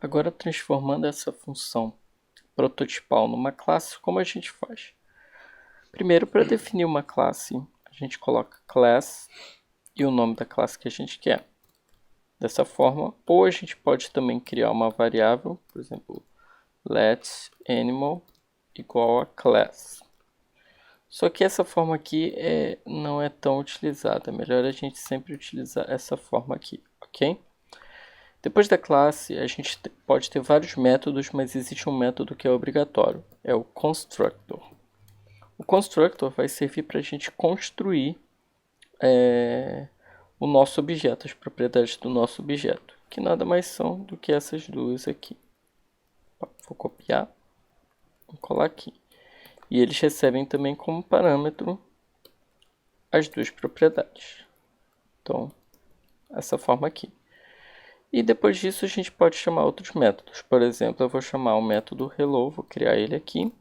Agora, transformando essa função prototipal numa classe, como a gente faz? Primeiro, para definir uma classe, a gente coloca class e o nome da classe que a gente quer. Dessa forma, ou a gente pode também criar uma variável, por exemplo, let animal igual a class. Só que essa forma aqui não é tão utilizada, é melhor a gente sempre utilizar essa forma aqui, ok? Depois da classe, a gente pode ter vários métodos, mas existe um método que é obrigatório, é o constructor. O constructor vai servir para a gente construir o nosso objeto, as propriedades do nosso objeto, que nada mais são do que essas duas aqui. Vou copiar e colar aqui. E eles recebem também como parâmetro as duas propriedades. Então, essa forma aqui. E depois disso a gente pode chamar outros métodos. Por exemplo, eu vou chamar o método hello, vou criar ele aqui.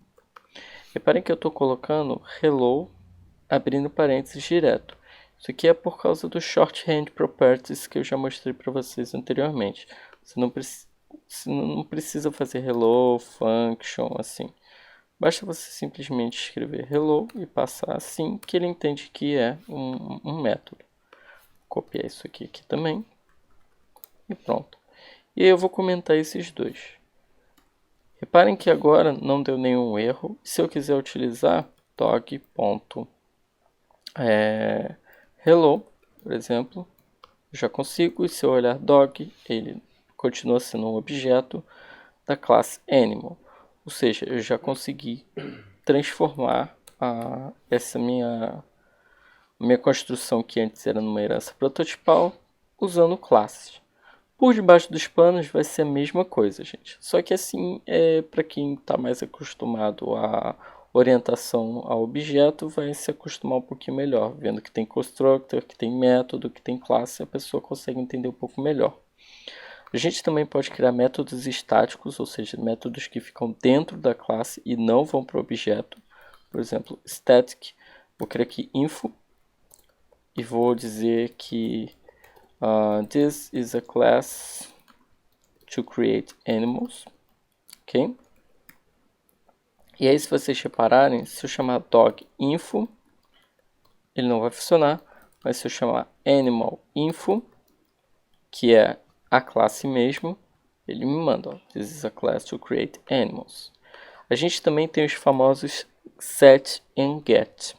Reparem que eu estou colocando hello abrindo parênteses direto. Isso aqui é por causa do shorthand properties que eu já mostrei para vocês anteriormente. Você não precisa fazer hello, function, assim. Basta você simplesmente escrever hello e passar assim que ele entende que é um método. Vou copiar isso aqui também. E pronto. E aí eu vou comentar esses dois. Reparem que agora não deu nenhum erro. Se eu quiser utilizar dog.hello, por exemplo, eu já consigo. E se eu olhar dog, ele continua sendo um objeto da classe animal. Ou seja, eu já consegui transformar essa minha construção que antes era numa herança prototipal usando classes. Por debaixo dos panos vai ser a mesma coisa, gente. Só que assim, para quem está mais acostumado à orientação ao objeto, vai se acostumar um pouquinho melhor. Vendo que tem constructor, que tem método, que tem classe, a pessoa consegue entender um pouco melhor. A gente também pode criar métodos estáticos, ou seja, métodos que ficam dentro da classe e não vão para o objeto. Por exemplo, static, vou criar aqui info e vou dizer que this is a class to create animals, ok? E aí, se vocês repararem, se eu chamar dog info, ele não vai funcionar, mas se eu chamar animal info, que é a classe mesmo, ele me manda, ó, this is a class to create animals. A gente também tem os famosos set and get.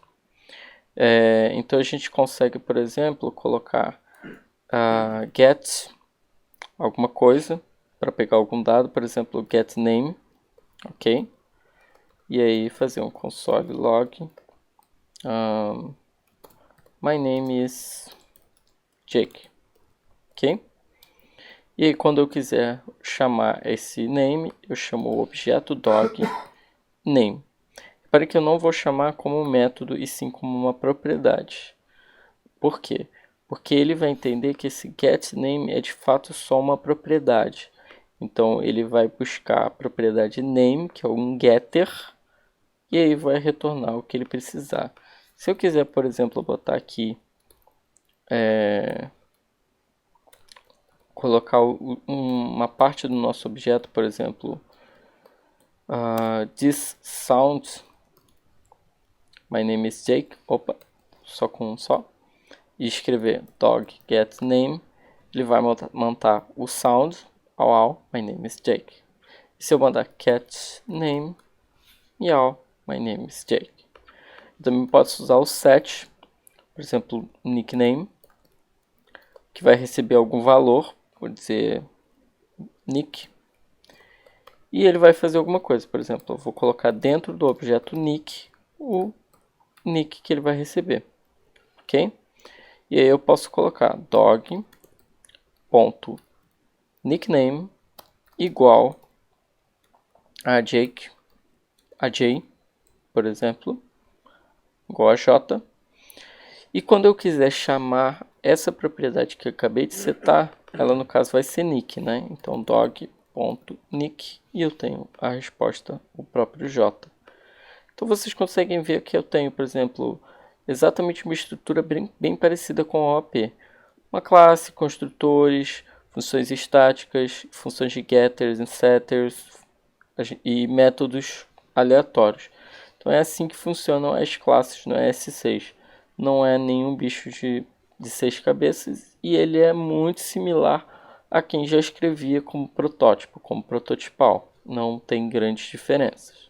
Então a gente consegue, por exemplo, colocar get alguma coisa para pegar algum dado, por exemplo, get name, ok? E aí fazer um console log. My name is Jake, ok? E aí quando eu quiser chamar esse name, eu chamo o objeto dog name. Repare que eu não vou chamar como um método e sim como uma propriedade. Por quê? Porque ele vai entender que esse getName é de fato só uma propriedade. Então ele vai buscar a propriedade name, que é um getter, e aí vai retornar o que ele precisar. Se eu quiser, por exemplo, botar aqui, colocar uma parte do nosso objeto, por exemplo, this sound, my name is Jake, só com um só, e escrever dog get name, ele vai montar o sound, my name is Jake. E se eu mandar cat name, my name is Jake. Eu também posso usar o set, por exemplo, nickname, que vai receber algum valor, vou dizer nick, e ele vai fazer alguma coisa. Por exemplo, eu vou colocar dentro do objeto nick o nick que ele vai receber, ok? E aí eu posso colocar dog.nickname igual a Jake, a J, por exemplo, igual a J. E quando eu quiser chamar essa propriedade que eu acabei de setar, ela no caso vai ser nick, né? Então dog.nick e eu tenho a resposta, o próprio J. Então vocês conseguem ver que eu tenho, por exemplo, exatamente uma estrutura bem parecida com a OOP. Uma classe, construtores, funções estáticas, funções de getters e setters e métodos aleatórios. Então é assim que funcionam as classes no ES6. Não é nenhum bicho de 6 cabeças e ele é muito similar a quem já escrevia como protótipo, como prototipal. Não tem grandes diferenças.